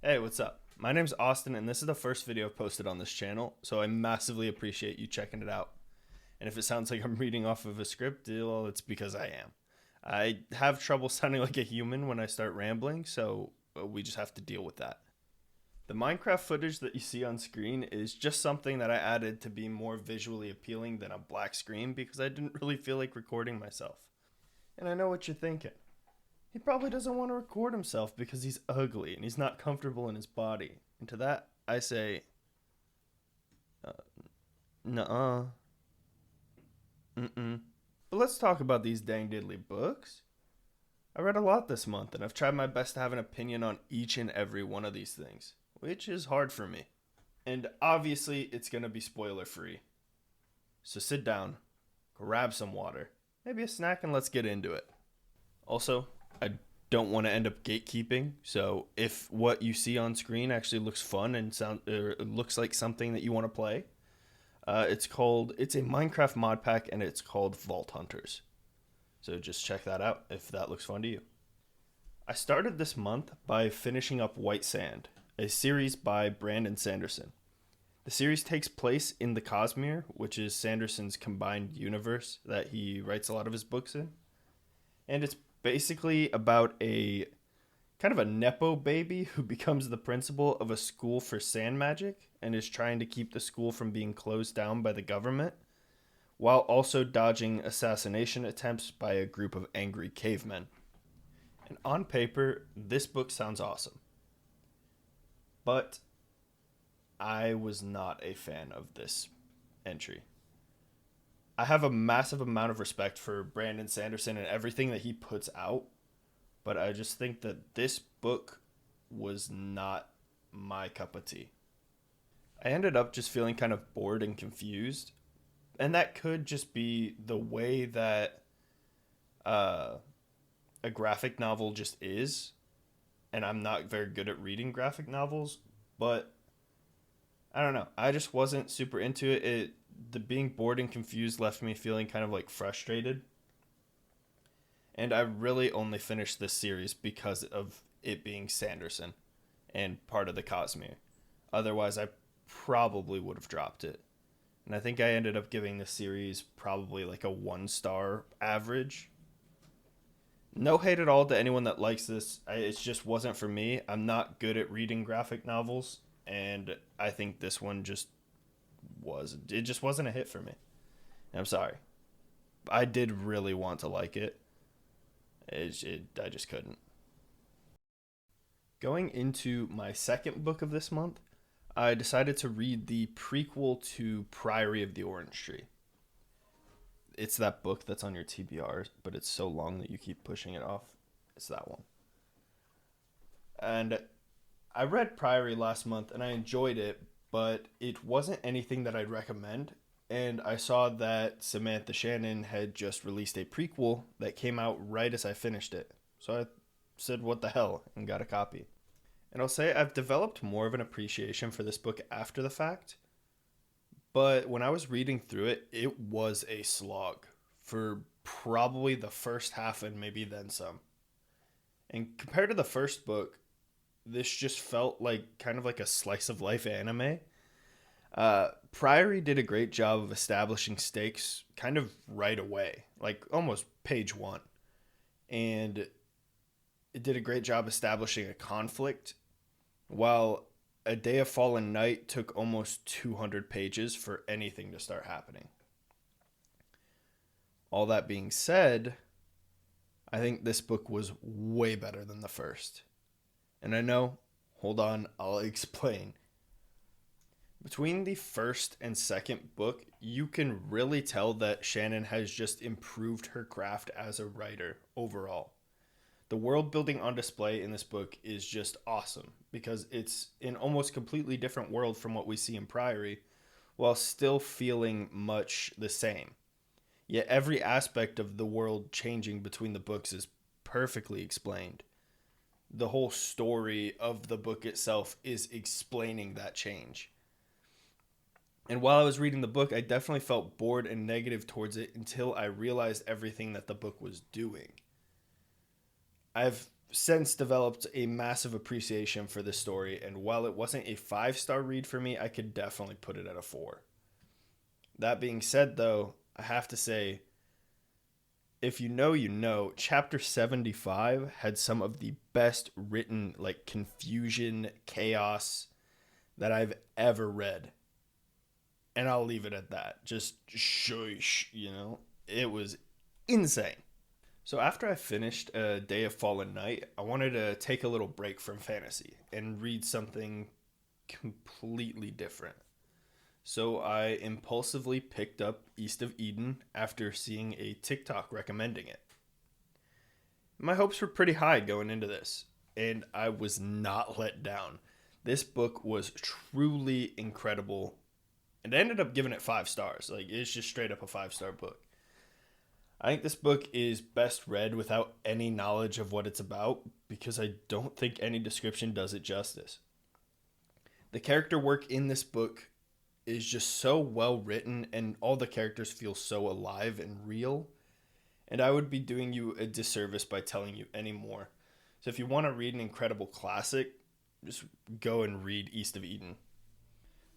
Hey, what's up? My name's Austin, and this is the first video I've posted on this channel, so I massively appreciate you checking it out. And if it sounds like I'm reading off of a script, well, it's because I am. I have trouble sounding like a human when I start rambling, so we just have to deal with that. The Minecraft footage that you see on screen is just something that I added to be more visually appealing than a black screen because I didn't really feel like recording myself. And I know what you're thinking. He probably doesn't want to record himself because he's ugly and he's not comfortable in his body. And to that, I say, nuh-uh. Mm-mm. But let's talk about these dang diddly books. I read a lot this month, and I've tried my best to have an opinion on each and every one of these things, which is hard for me. And obviously, it's going to be spoiler-free. So sit down, grab some water, maybe a snack, and let's get into it. Also, I don't want to end up gatekeeping, so if what you see on screen actually looks fun and looks like something that you want to play, it's a Minecraft mod pack, and it's called Vault Hunters. So just check that out if that looks fun to you. I started this month by finishing up White Sand, a series by Brandon Sanderson. The series takes place in the Cosmere, which is Sanderson's combined universe that he writes a lot of his books in. And it's basically about a kind of a Nepo baby who becomes the principal of a school for sand magic and is trying to keep the school from being closed down by the government, while also dodging assassination attempts by a group of angry cavemen. And on paper, this book sounds awesome. But I was not a fan of this entry. I have a massive amount of respect for Brandon Sanderson and everything that he puts out, but I just think that this book was not my cup of tea. I ended up just feeling kind of bored and confused, and that could just be the way that a graphic novel just is, and I'm not very good at reading graphic novels, but I don't know. I just wasn't super into it. The being bored and confused left me feeling kind of like frustrated. And I really only finished this series because of it being Sanderson and part of the Cosmere. Otherwise, I probably would have dropped it. And I think I ended up giving this series probably like a 1-star average. No hate at all to anyone that likes this. It just wasn't for me. I'm not good at reading graphic novels, and I think this one just wasn't a hit for me. I'm sorry. I did really want to like it. I just couldn't. Going into my second book of this month, I decided to read the prequel to Priory of the Orange Tree. It's that book that's on your TBR, but it's so long that you keep pushing it off. It's that one. And I read Priory last month and I enjoyed it, but it wasn't anything that I'd recommend. And I saw that Samantha Shannon had just released a prequel that came out right as I finished it. So I said, what the hell, and got a copy. And I'll say I've developed more of an appreciation for this book after the fact. But when I was reading through it, it was a slog for probably the first half and maybe then some. And compared to the first book, this just felt like kind of like a slice of life anime. Priory did a great job of establishing stakes kind of right away, like almost page 1. And it did a great job establishing a conflict, while A Day of Fallen Night took almost 200 pages for anything to start happening. All that being said, I think this book was way better than the first. And I know, hold on, I'll explain. Between the first and second book, you can really tell that Shannon has just improved her craft as a writer overall. The world building on display in this book is just awesome because it's an almost completely different world from what we see in Priory, while still feeling much the same. Yet every aspect of the world changing between the books is perfectly explained. The whole story of the book itself is explaining that change. And while I was reading the book, I definitely felt bored and negative towards it until I realized everything that the book was doing. I've since developed a massive appreciation for this story, and while it wasn't a 5-star read for me, I could definitely put it at a 4. That being said, though, I have to say, if you know, you know, chapter 75 had some of the best written, like, confusion, chaos that I've ever read. And I'll leave it at that. Just shush, you know? It was insane. So after I finished A Day of Fallen Night, I wanted to take a little break from fantasy and read something completely different. So I impulsively picked up East of Eden after seeing a TikTok recommending it. My hopes were pretty high going into this, and I was not let down. This book was truly incredible, and I ended up giving it 5 stars. Like, it's just straight up a 5-star book. I think this book is best read without any knowledge of what it's about, because I don't think any description does it justice. The character work in this book is just so well written, and all the characters feel so alive and real. And I would be doing you a disservice by telling you any more. So if you want to read an incredible classic, just go and read East of Eden.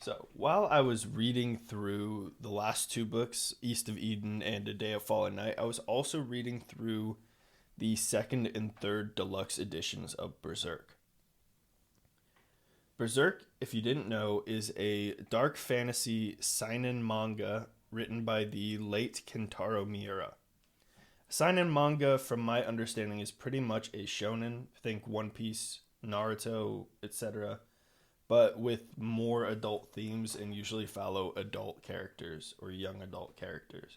So while I was reading through the last 2 books, East of Eden and A Day of Fallen Night, I was also reading through the 2nd and 3rd deluxe editions of Berserk. Berserk, if you didn't know, is a dark fantasy seinen manga written by the late Kentaro Miura. Seinen manga, from my understanding, is pretty much a shonen, think One Piece, Naruto, etc., but with more adult themes and usually follow adult characters or young adult characters.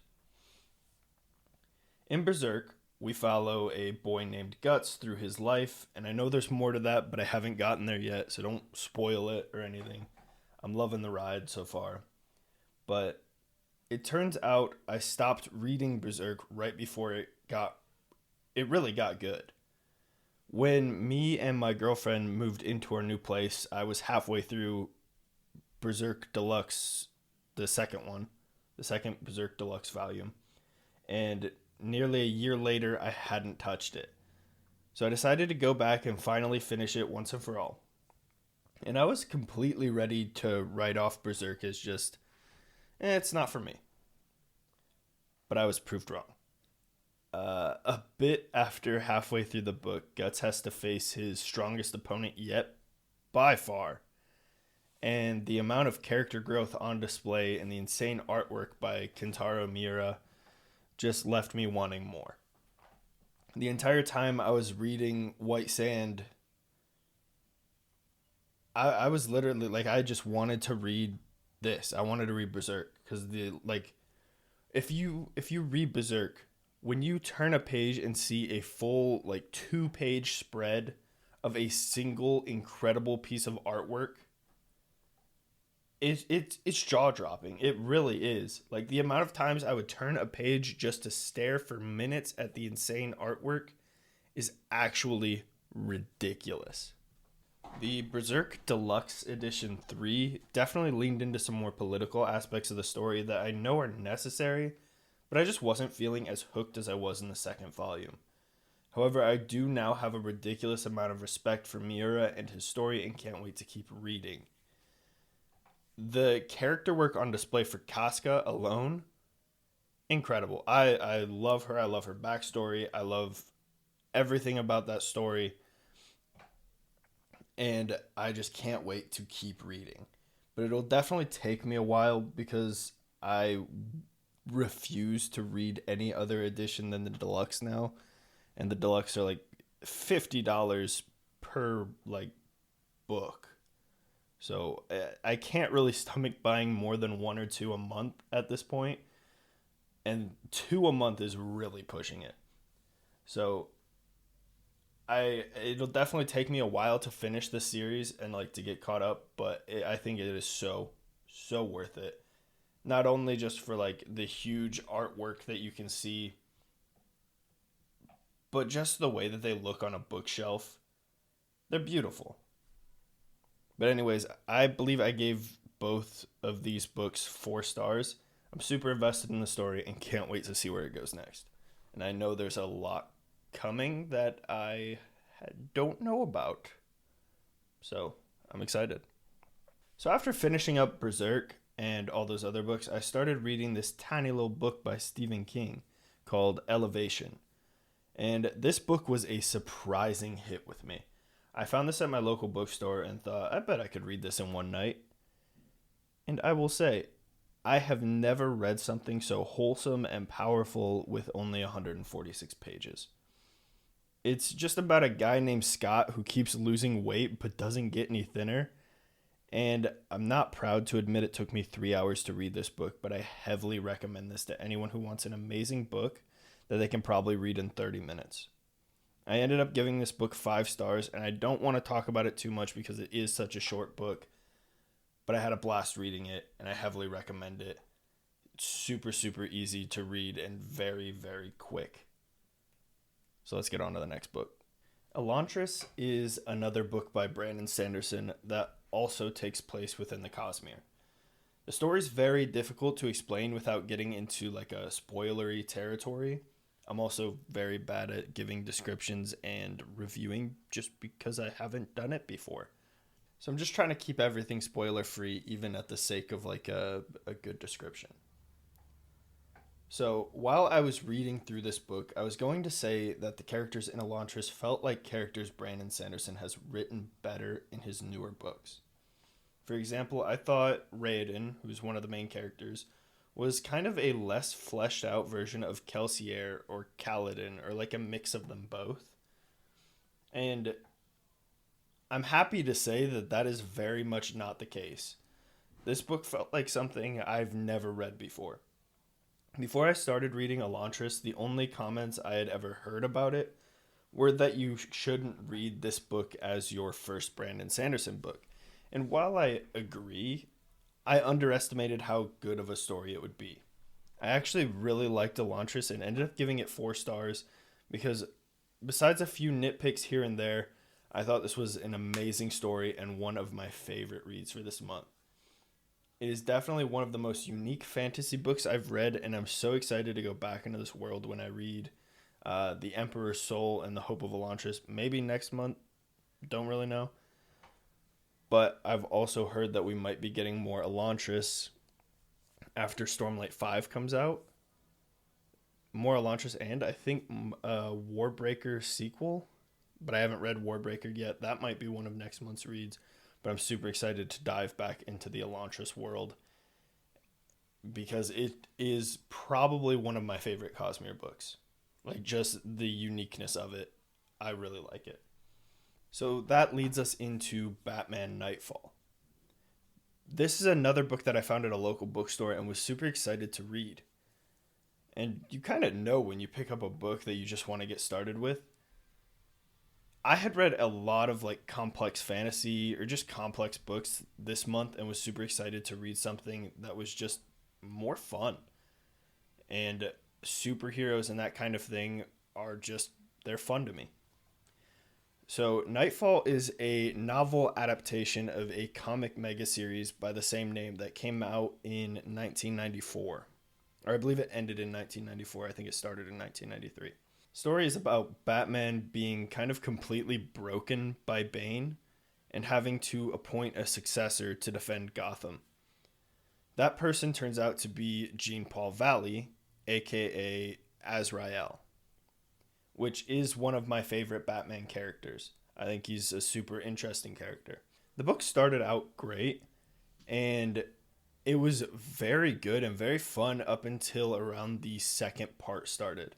In Berserk, we follow a boy named Guts through his life, and I know there's more to that, but I haven't gotten there yet, so don't spoil it or anything. I'm loving the ride so far. But it turns out I stopped reading Berserk right before it really got good. When me and my girlfriend moved into our new place, I was halfway through Berserk Deluxe, the second Berserk Deluxe volume, and nearly a year later, I hadn't touched it. So I decided to go back and finally finish it once and for all. And I was completely ready to write off Berserk as just, it's not for me. But I was proved wrong. A bit after halfway through the book, Guts has to face his strongest opponent yet, by far. And the amount of character growth on display and the insane artwork by Kentaro Miura just left me wanting more. The entire time I was reading White Sand, I was literally like, I just wanted to read this. I wanted to read Berserk because if you read Berserk, when you turn a page and see a full 2-page spread of a single incredible piece of artwork, it's jaw-dropping. It really is. Like, the amount of times I would turn a page just to stare for minutes at the insane artwork is actually ridiculous. The Berserk Deluxe Edition 3 definitely leaned into some more political aspects of the story that I know are necessary, but I just wasn't feeling as hooked as I was in the second volume. However, I do now have a ridiculous amount of respect for Miura and his story and can't wait to keep reading. The character work on display for Casca alone, incredible. I love her. I love her backstory. I love everything about that story. And I just can't wait to keep reading. But it'll definitely take me a while because I refuse to read any other edition than the deluxe now. And the deluxe are $50 per book. So I can't really stomach buying more than 1 or 2 a month at this point. And 2 a month is really pushing it. So it'll definitely take me a while to finish this series and to get caught up, but I think it is so worth it. Not only just for the huge artwork that you can see, but just the way that they look on a bookshelf. They're beautiful. But anyways, I believe I gave both of these books 4 stars. I'm super invested in the story and can't wait to see where it goes next. And I know there's a lot coming that I don't know about. So I'm excited. So after finishing up Berserk and all those other books, I started reading this tiny little book by Stephen King called Elevation. And this book was a surprising hit with me. I found this at my local bookstore and thought, I bet I could read this in one night. And I will say, I have never read something so wholesome and powerful with only 146 pages. It's just about a guy named Scott who keeps losing weight but doesn't get any thinner. And I'm not proud to admit it took me 3 hours to read this book, but I heavily recommend this to anyone who wants an amazing book that they can probably read in 30 minutes. I ended up giving this book 5 stars, and I don't want to talk about it too much because it is such a short book, but I had a blast reading it, and I heavily recommend it. It's super, super easy to read and very, very quick. So let's get on to the next book. Elantris is another book by Brandon Sanderson that also takes place within the Cosmere. The story is very difficult to explain without getting into like a spoilery territory. I'm also very bad at giving descriptions and reviewing just because I haven't done it before. So I'm just trying to keep everything spoiler free, even at the sake of like a good description. So while I was reading through this book, I was going to say that the characters in Elantris felt like characters Brandon Sanderson has written better in his newer books. For example, I thought Raiden, who's one of the main characters, was kind of a less fleshed out version of Kelsier or Kaladin, or like a mix of them both. And I'm happy to say that that is very much not the case. This book felt like something I've never read before. Before I started reading Elantris, the only comments I had ever heard about it were that you shouldn't read this book as your first Brandon Sanderson book. And while I agree, I underestimated how good of a story it would be. I actually really liked Elantris and ended up giving it 4 stars because besides a few nitpicks here and there, I thought this was an amazing story and one of my favorite reads for this month. It is definitely one of the most unique fantasy books I've read, and I'm so excited to go back into this world when I read The Emperor's Soul and The Hope of Elantris. Maybe next month, don't really know. But I've also heard that we might be getting more Elantris after Stormlight 5 comes out. More Elantris and I think a Warbreaker sequel. But I haven't read Warbreaker yet. That might be one of next month's reads. But I'm super excited to dive back into the Elantris world because it is probably one of my favorite Cosmere books. Like, just the uniqueness of it. I really like it. So that leads us into Batman Knightfall. This is another book that I found at a local bookstore and was super excited to read. And you kind of know when you pick up a book that you just want to get started with. I had read a lot of like complex fantasy or just complex books this month and was super excited to read something that was just more fun. And superheroes and that kind of thing are just, they're fun to me. So Knightfall is a novel adaptation of a comic mega series by the same name that came out in 1994. Or I believe it ended in 1994. I think it started in 1993. Story is about Batman being kind of completely broken by Bane and having to appoint a successor to defend Gotham. That person turns out to be Jean-Paul Valley, aka Azrael, which is one of my favorite Batman characters. I think he's a super interesting character. The book started out great, and it was very good and very fun up until around the second part started.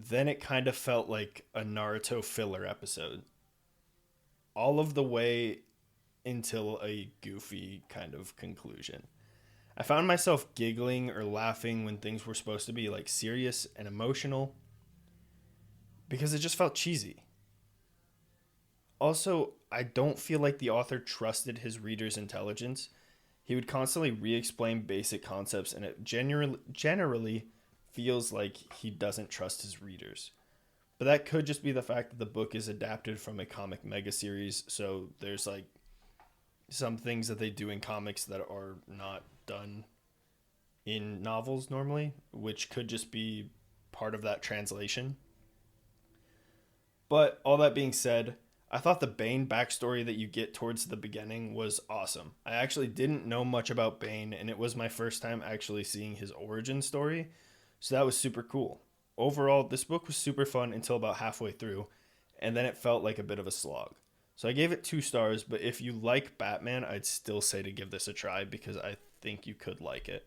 Then it kind of felt like a Naruto filler episode. All of the way until a goofy kind of conclusion. I found myself giggling or laughing when things were supposed to be like serious and emotional because it just felt cheesy. Also, I don't feel like the author trusted his readers' intelligence. He would constantly re-explain basic concepts, and it generally feels like he doesn't trust his readers. But that could just be the fact that the book is adapted from a comic mega series, so there's like some things that they do in comics that are not done in novels normally, which could just be part of that translation. But all that being said, I thought the Bane backstory that you get towards the beginning was awesome. I actually didn't know much about Bane, and it was my first time actually seeing his origin story, so that was super cool. Overall, this book was super fun until about halfway through, and then it felt like a bit of a slog. So I gave it 2 stars, but if you like Batman, I'd still say to give this a try because I think you could like it.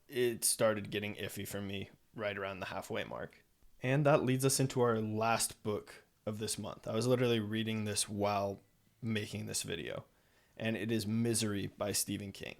It started getting iffy for me right around the halfway mark. And that leads us into our last book of this month. I was literally reading this while making this video, and it is Misery by Stephen King.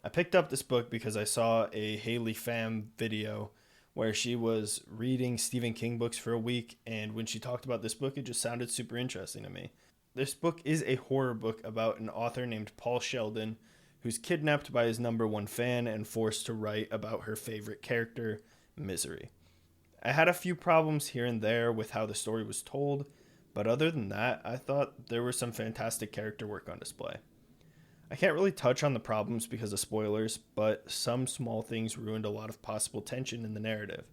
I picked up this book because I saw a Haley Pham video where she was reading Stephen King books for a week, and when she talked about this book, it just sounded super interesting to me. This book is a horror book about an author named Paul Sheldon who's kidnapped by his number one fan and forced to write about her favorite character, Misery. I had a few problems here and there with how the story was told, but other than that, I thought there was some fantastic character work on display. I can't really touch on the problems because of spoilers, but some small things ruined a lot of possible tension in the narrative.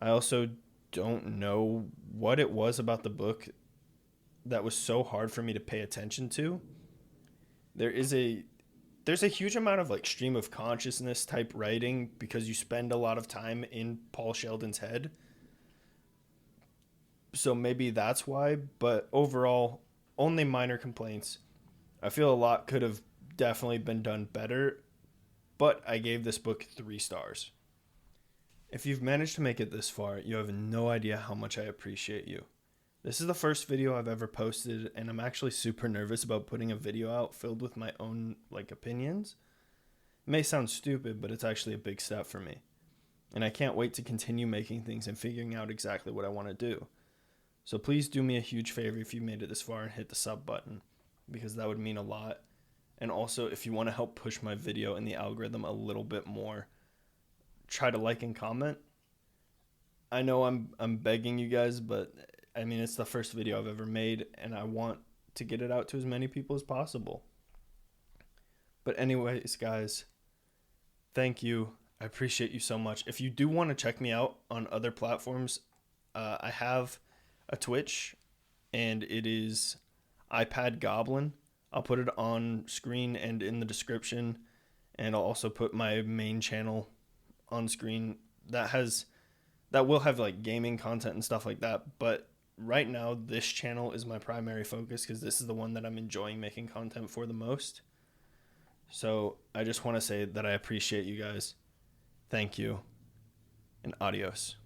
I also don't know what it was about the book that was so hard for me to pay attention to. There's a huge amount of like stream of consciousness type writing because you spend a lot of time in Paul Sheldon's head. So maybe that's why, but overall, only minor complaints. I feel a lot could have definitely been done better, but I gave this book 3 stars. If you've managed to make it this far, you have no idea how much I appreciate you. This is the first video I've ever posted, and I'm actually super nervous about putting a video out filled with my own opinions. It may sound stupid, but it's actually a big step for me. And I can't wait to continue making things and figuring out exactly what I want to do. So please do me a huge favor if you made it this far and hit the sub button, because that would mean a lot. And also, if you want to help push my video in the algorithm a little bit more, try to like and comment. I know I'm begging you guys, but I mean, it's the first video I've ever made, and I want to get it out to as many people as possible. But anyways, guys, thank you. I appreciate you so much. If you do want to check me out on other platforms, I have a Twitch, and it is iPad Goblin. I'll put it on screen and in the description, and I'll also put my main channel on screen that will have like gaming content and stuff like that, but right now this channel is my primary focus because this is the one that I'm enjoying making content for the most. So I just want to say that I appreciate you guys. Thank you, and adios.